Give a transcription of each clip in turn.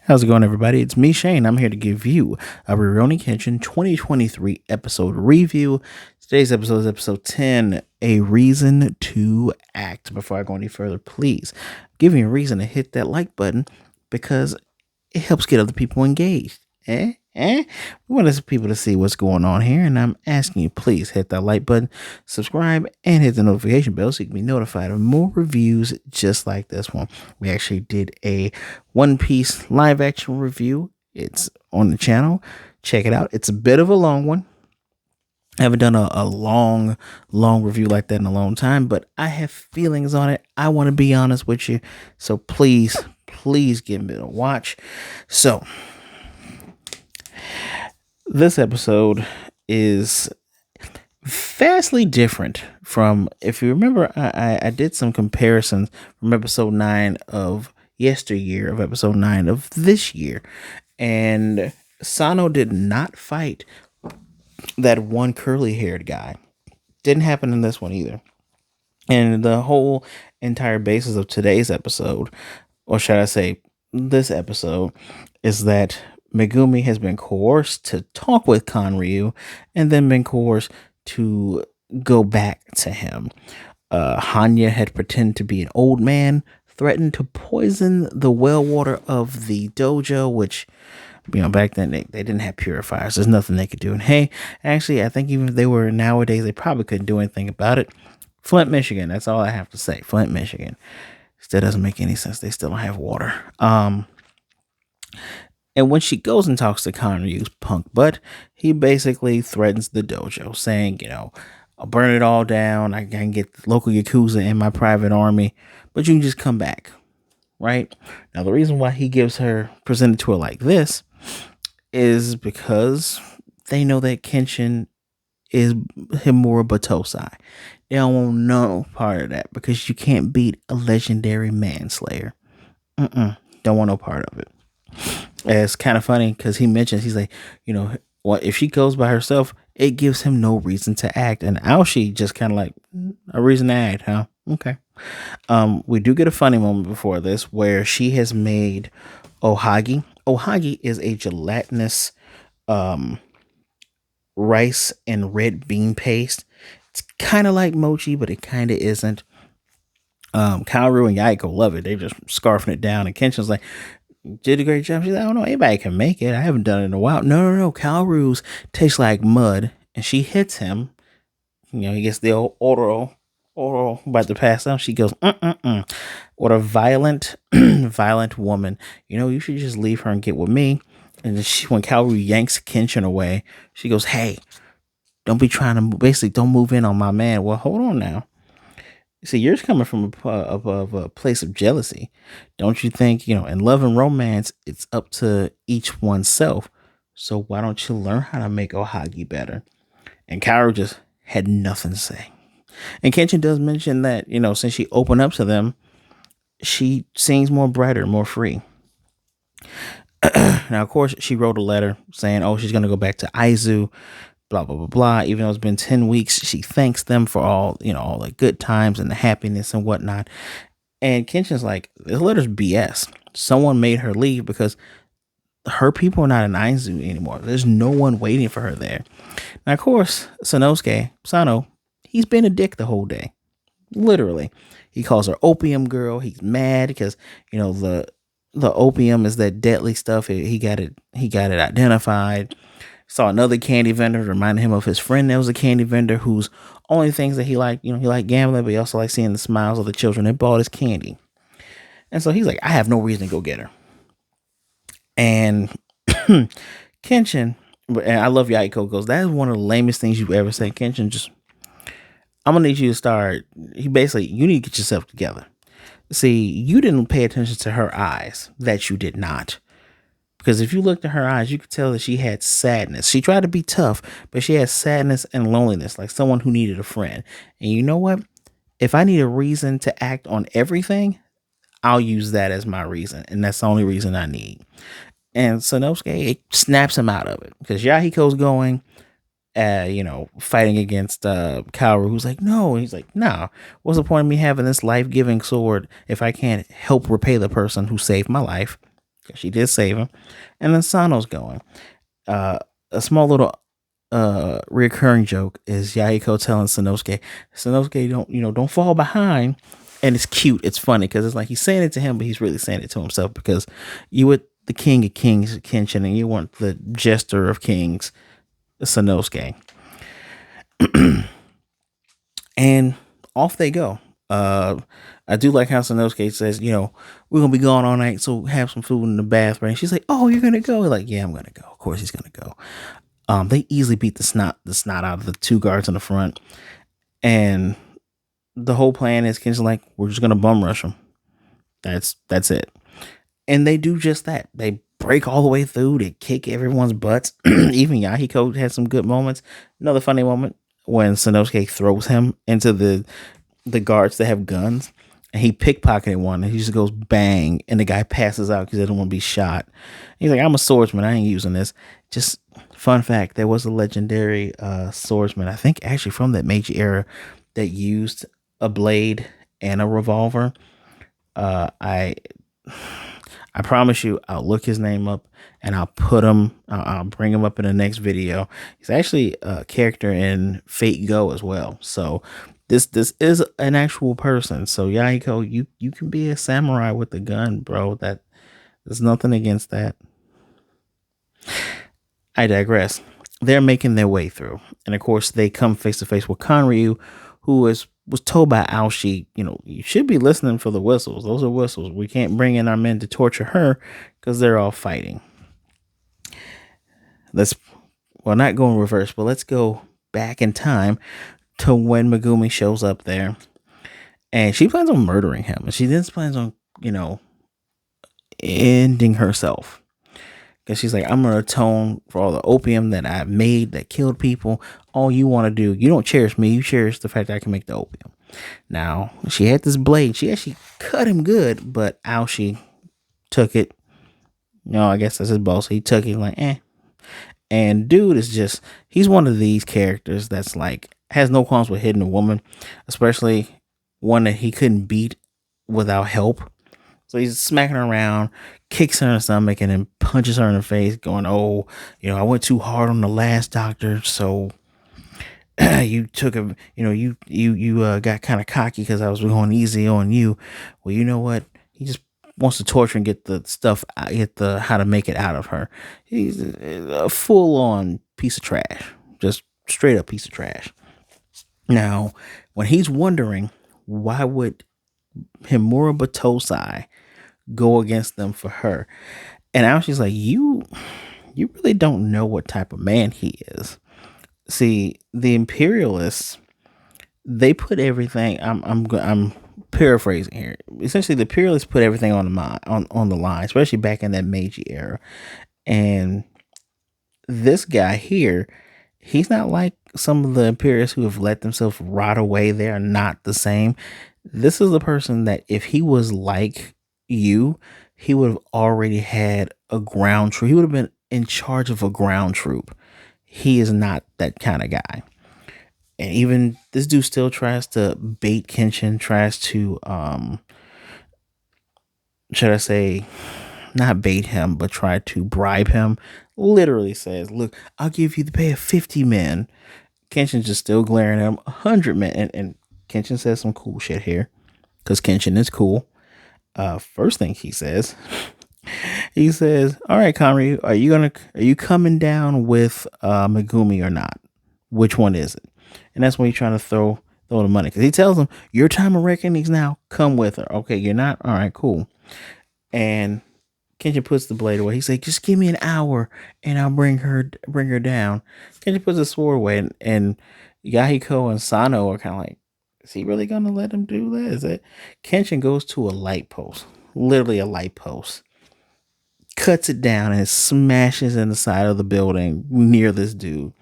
How's it going, everybody? It's me, Shane. I'm here to give you a Rurouni Kenshin 2023 episode review. Today's episode is episode 10, A Reason to Act. Before I go any further, please give me a reason to hit that like button because it helps get other people engaged. We want people to see what's going on here, and I'm asking you, please hit that like button, subscribe, and hit the notification bell so you can be notified of more reviews just like this one. We actually did a One Piece live action review. It's on the channel. Check it out. It's a bit of a long one. I haven't done a long review like that in a long time, but I have feelings on it. I want to be honest with you. So please give me a watch. So this episode is vastly different from, if you remember, I did some comparisons from episode 9 of yesteryear of episode 9 of this year. And Sano did not fight that one curly-haired guy. Didn't happen in this one either. And the whole entire basis of today's episode, or should I say this episode, is that Megumi has been coerced to talk with Kanryū and then been coerced to go back to him. Hanya had pretended to be an old man, threatened to poison the well water of the dojo, which, back then they didn't have purifiers. There's nothing they could do. And hey, actually, I think even if they were nowadays, they probably couldn't do anything about it. Flint, Michigan. That's all I have to say. Flint, Michigan. Still doesn't make any sense. They still don't have water. And when she goes and talks to Kanryū's punk butt, he basically threatens the dojo, saying, I'll burn it all down. I can get the local Yakuza in my private army, but you can just come back, right? Now, the reason why he presented to her like this is because they know that Kenshin is Himura Batosai. They don't want no part of that because you can't beat a legendary manslayer. Don't want no part of it. It's kind of funny because he's like, if she goes by herself, it gives him no reason to act. And Aoshi just kind of like, a reason to act, huh? Okay. We do get a funny moment before this where she has made ohagi. Ohagi is a gelatinous rice and red bean paste. It's kind of like mochi, but it kind of isn't. Kanryū and Yaiko love it. They're just scarfing it down. And Kenshin's like, did a great job. She's like, I don't know, anybody can make it. I haven't done it in a while. No. Kanryū's tastes like mud. And she hits him. He gets the old oral about to pass out. She goes, What a violent woman. You should just leave her and get with me. And then when Kanryū yanks Kenshin away, she goes, hey, don't be trying to, basically, don't move in on my man. Well, hold on now. See, yours coming from a place of jealousy. Don't you think, in love and romance, it's up to each oneself. So why don't you learn how to make ohagi better? And Kanryū just had nothing to say. And Kenshin does mention that, since she opened up to them, she seems more brighter, more free. Now, of course, she wrote a letter saying, she's going to go back to Aizu. Blah, blah, blah, blah. Even though it's been 10 weeks, she thanks them for all the good times and the happiness and whatnot. And Kenshin's like, this letter's BS. Someone made her leave because her people are not in Aizu anymore. There's no one waiting for her there. Now, of course, Sano, he's been a dick the whole day. Literally. He calls her opium girl. He's mad because, the opium is that deadly stuff. He got it identified. Saw another candy vendor, reminded him of his friend that was a candy vendor whose only things that he liked, he liked gambling, but he also liked seeing the smiles of the children that bought his candy. And so he's like, I have no reason to go get her. And Kenshin, and I love Yaiko, goes, that is one of the lamest things you've ever said. Kenshin, I'm going to need you to start, you need to get yourself together. See, you didn't pay attention to her eyes, that you did not. Because if you looked at her eyes, you could tell that she had sadness. She tried to be tough, but she had sadness and loneliness, like someone who needed a friend. And you know what? If I need a reason to act on everything, I'll use that as my reason. And that's the only reason I need. And Sanosuke snaps him out of it. Because Yahiko's going, fighting against Kaoru, who's like, no. And he's like, nah. What's the point of me having this life-giving sword if I can't help repay the person who saved my life? because she did save him. And then Sano's going. Uh, a small little recurring joke is Yahiko telling Sanosuke, don't fall behind. And it's cute. It's funny because it's like he's saying it to him, but he's really saying it to himself because you with the king of kings, Kenshin, and you want the jester of kings, Sanosuke. And off they go. I do like how Sanosuke says, we're gonna be gone all night, so have some food in the bathroom. And she's like, oh, you're gonna go? Like, yeah, I'm gonna go. Of course he's gonna go. They easily beat the snot out of the two guards in the front. And the whole plan is Kenshin's like, we're just gonna bum rush them. That's it. And they do just that. They break all the way through. They kick everyone's butts. Even Yahiko had some good moments. Another funny moment when Sanosuke throws him into the guards that have guns, and he pickpocketed one, and he just goes bang, and the guy passes out because he doesn't want to be shot. He's like, I'm a swordsman, I ain't using this. Just fun fact, there was a legendary swordsman, I think actually from that Meiji era, that used a blade and a revolver. I promise you, I'll look his name up and I'll bring him up in the next video. He's actually a character in Fate Go as well. So this is an actual person. So Yahiko, you can be a samurai with a gun, bro. There's nothing against that. I digress. They're making their way through, and of course they come face to face with Kanryū, who was told by Aoshi, you should be listening for the whistles. Those are whistles. We can't bring in our men to torture her because they're all fighting. Not go in reverse, but let's go back in time to when Megumi shows up there, and she plans on murdering him, and she then plans on, ending herself. Because she's like, I'm going to atone for all the opium that I've made that killed people. All you want to do, you don't cherish me. You cherish the fact that I can make the opium. Now, she had this blade. She actually cut him good, but Aoshi took it. I guess that's his boss. He took it like, eh. And dude is he's one of these characters that's like, has no qualms with hitting a woman, especially one that he couldn't beat without help. So he's smacking her around, kicks her in the stomach, and then punches her in the face, going, "Oh, I went too hard on the last doctor, so you took a, you got kind of cocky because I was going easy on you. Well, you know what? He just wants to torture and get the stuff, how to make it out of her. He's a full-on piece of trash, just straight up piece of trash. Now, when he's wondering why would Himura Batosai go against them for her, and now she's like, you really don't know what type of man he is. See, the imperialists, they put everything, I'm paraphrasing here, essentially the imperialists put everything on the line, especially back in that Meiji era. And this guy here, he's not like some of the imperialists who have let themselves rot away. They are not the same. This is the person that if he was like you, he would have already had a ground troop. He would have been in charge of a ground troop. He is not that kind of guy. And even this dude still tries to bait Kenshin, tries to, should I say, not bait him, but try to bribe him. Literally says, look, I'll give you the pay of 50 men. Kenshin's just still glaring at him, 100 men. And Kenshin says some cool shit here, because Kenshin is cool. First thing he says, all right, Kanryū, are you coming down with Megumi or not? Which one is it? And that's when he's trying to throw the money, because he tells him, your time of reckoning is now, come with her. Okay, you're not? All right, cool. And Kenshin puts the blade away. He's like, just give me an hour and I'll bring her down. Kenshin puts the sword away, and Yahiko and Sano are kind of like, is he really going to let him do that? Is it? Kenshin goes to a light post, literally a light post, cuts it down and smashes in the side of the building near this dude.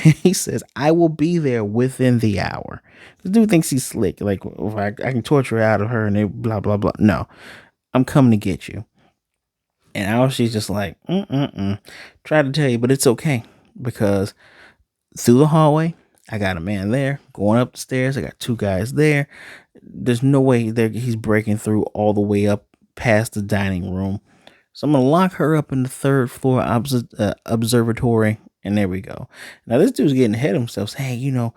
He says, I will be there within the hour. This dude thinks he's slick. Like, I can torture out of her and they blah, blah, blah. No, I'm coming to get you. And Aoshi's just like, try to tell you, but it's okay. Because through the hallway, I got a man there. Going up the stairs, I got two guys there. There's no way he's breaking through all the way up past the dining room. So I'm gonna lock her up in the third floor observatory, and there we go. Now this dude's getting ahead of himself, saying, "Hey,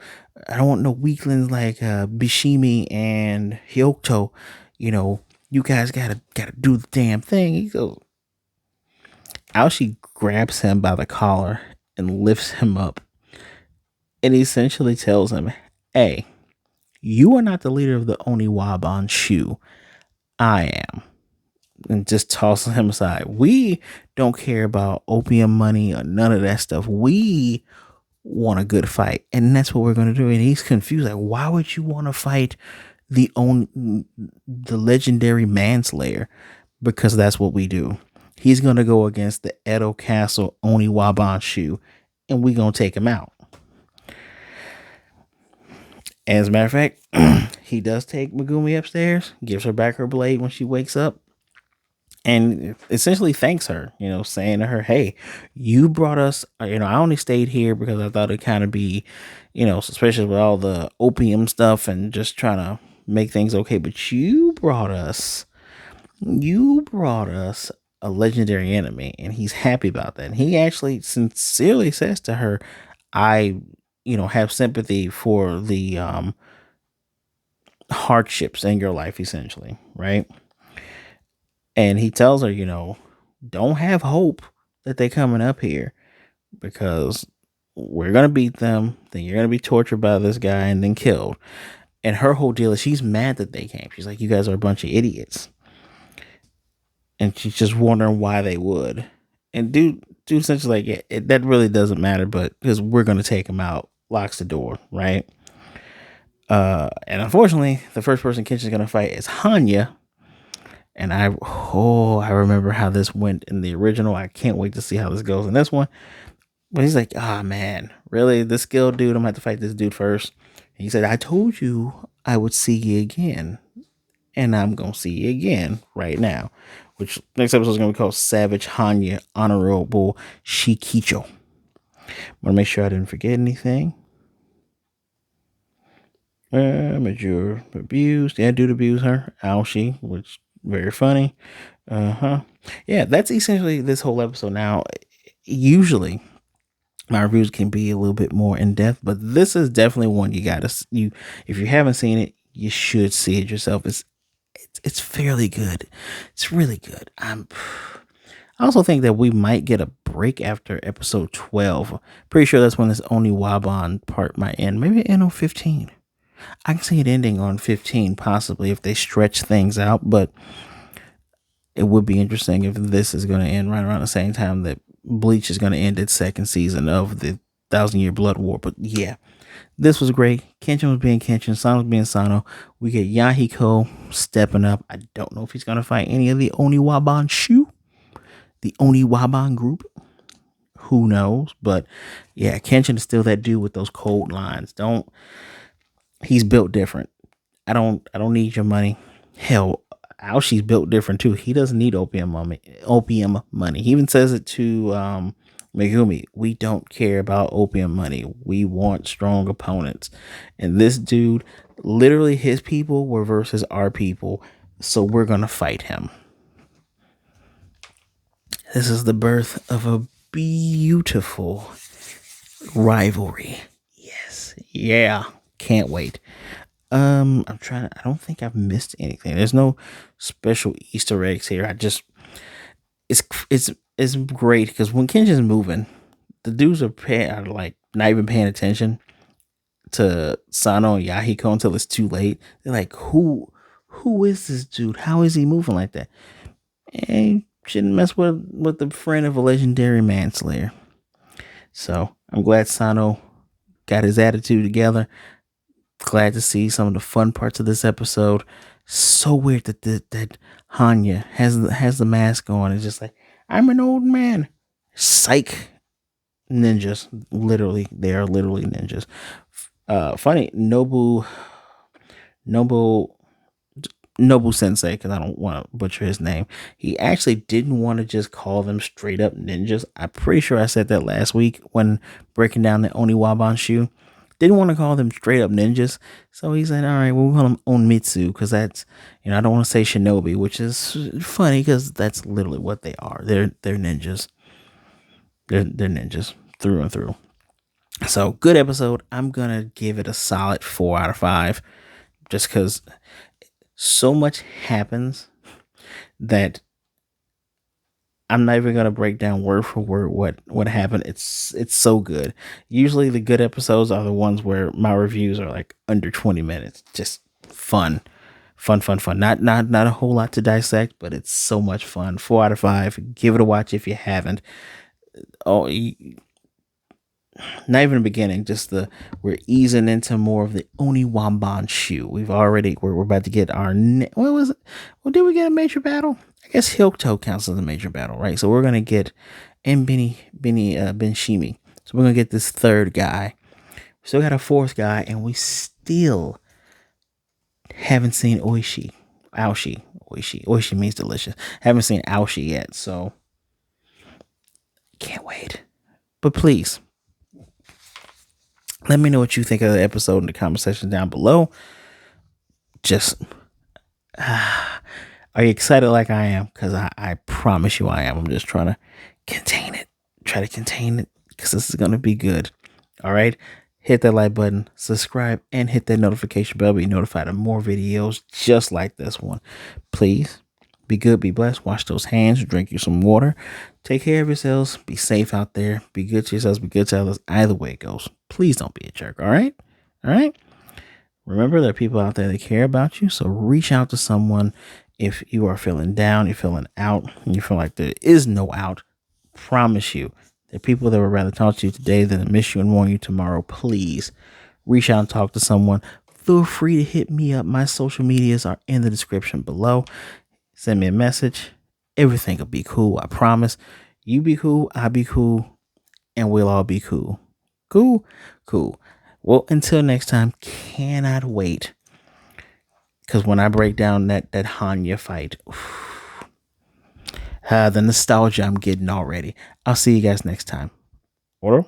I don't want no weaklings like Bishimi and Hyoto. You guys gotta do the damn thing." He goes out. She grabs him by the collar and lifts him up, and essentially tells him, "Hey, you are not the leader of the Oniwabanshū. I am." And just tossing him aside. We don't care about opium money or none of that stuff. We want a good fight, and that's what we're going to do. And he's confused, like, why would you want to fight the legendary manslayer? Because that's what we do. He's going to go against the Edo Castle Oniwabanshū, and we're going to take him out. As a matter of fact, he does take Megumi upstairs, gives her back her blade when she wakes up, and essentially thanks her, saying to her, "Hey, you brought us, I only stayed here because I thought it'd kind of be, especially with all the opium stuff and just trying to make things okay. But you brought us a legendary enemy," and he's happy about that. And he actually sincerely says to her, "I, have sympathy for the hardships in your life, essentially, right?" And he tells her, don't have hope that they're coming up here, because we're going to beat them. Then you're going to be tortured by this guy and then killed. And her whole deal is she's mad that they came. She's like, "You guys are a bunch of idiots." And she's just wondering why they would. And dude essentially like, yeah, that really doesn't matter, but because we're going to take him out, locks the door, right? And unfortunately, the first person Kenshin's going to fight is Hanya. And I remember how this went in the original. I can't wait to see how this goes in this one. But he's like, man, really? This skilled dude? I'm gonna have to fight this dude first. And he said, "I told you I would see you again. And I'm gonna see you again right now." Which next episode is gonna be called Savage Hanya Honorable Shikicho. Wanna make sure I didn't forget anything. Mature abused. Yeah, dude abused her. Aoshi, which very funny. Yeah, that's essentially this whole episode. Now, usually my reviews can be a little bit more in depth, but this is definitely one if you haven't seen it, you should see it yourself. It's fairly good. It's really good. I also think that we might get a break after episode 12. Pretty sure that's when this Oniwaban part might end. Maybe it end on 15. I can see it ending on 15, possibly, if they stretch things out, but it would be interesting if this is going to end right around the same time that Bleach is going to end its second season of the 1,000-Year Blood War. But yeah, this was great. Kenshin was being Kenshin, Sano was being Sano. We get Yahiko stepping up. I don't know if he's going to fight any of the Oniwabanshū, the Oniwaban group. Who knows? But yeah, Kenshin is still that dude with those cold lines. He's built different. I don't need your money. Hell, Aoshi's built different too. He doesn't need opium money. He even says it to Megumi. "We don't care about opium money. We want strong opponents." And this dude, literally his people were versus our people, so we're gonna fight him. This is the birth of a beautiful rivalry. Yes. Yeah. Can't wait. I don't think I've missed anything. There's no special Easter eggs here. It's great because when Kenshin's moving, the dudes are like not even paying attention to Sano and Yahiko until it's too late. They're like, who is this dude? How is he moving like that? And shouldn't mess with the friend of a legendary manslayer. So I'm glad Sano got his attitude together. Glad to see some of the fun parts of this episode. So weird that Hanya has the mask on. It's just like, "I'm an old man." Psych. Ninjas. Literally, they are literally ninjas. Funny, Nobu Sensei, because I don't want to butcher his name. He actually didn't want to just call them straight up ninjas. I'm pretty sure I said that last week when breaking down the Oniwabanshū. Didn't want to call them straight up ninjas, so he said, "All right, well, we'll call them Onmitsu because that's I don't want to say shinobi, which is funny because that's literally what they are. They're ninjas. They're ninjas through and through." So good episode. I'm gonna give it a solid 4 out of 5, just because so much happens that I'm not even gonna break down word for word what happened. It's so good. Usually the good episodes are the ones where my reviews are like under 20 minutes. Just fun. Fun. Not a whole lot to dissect, but it's so much fun. 4 out of 5. Give it a watch if you haven't. Oh, not even the beginning. Just we're easing into more of the Oniwabanshū. We're about to get our what was it? Well, did we get a major battle? I guess Hyoto counts as a major battle, right? So we're gonna get Benshimi. So we're gonna get this third guy. We still got a fourth guy, and we still haven't seen Oishi. Oishi means delicious. Haven't seen Aoshi yet, so can't wait. But please, let me know what you think of the episode in the comment section down below. Just, are you excited like I am? Because I promise you I am. I'm just trying to contain it. Try to contain it because this is going to be good. All right. Hit that like button, subscribe, and hit that notification bell to be notified of more videos just like this one. Please be good, be blessed, wash those hands, drink you some water, take care of yourselves, be safe out there, be good to yourselves, be good to others. Either way it goes, please don't be a jerk. All right. Remember, there are people out there that care about you, so reach out to someone if you are feeling down, you're feeling out, and you feel like there is no out. Promise you, there are people that would rather talk to you today than miss you and warn you tomorrow. Please reach out and talk to someone. Feel free to hit me up. My social medias are in the description below. Send me a message. Everything will be cool. I promise. You be cool. I be cool. And we'll all be cool. Cool. Well, until next time, cannot wait. Because when I break down that Hanya fight, the nostalgia I'm getting already. I'll see you guys next time. Order.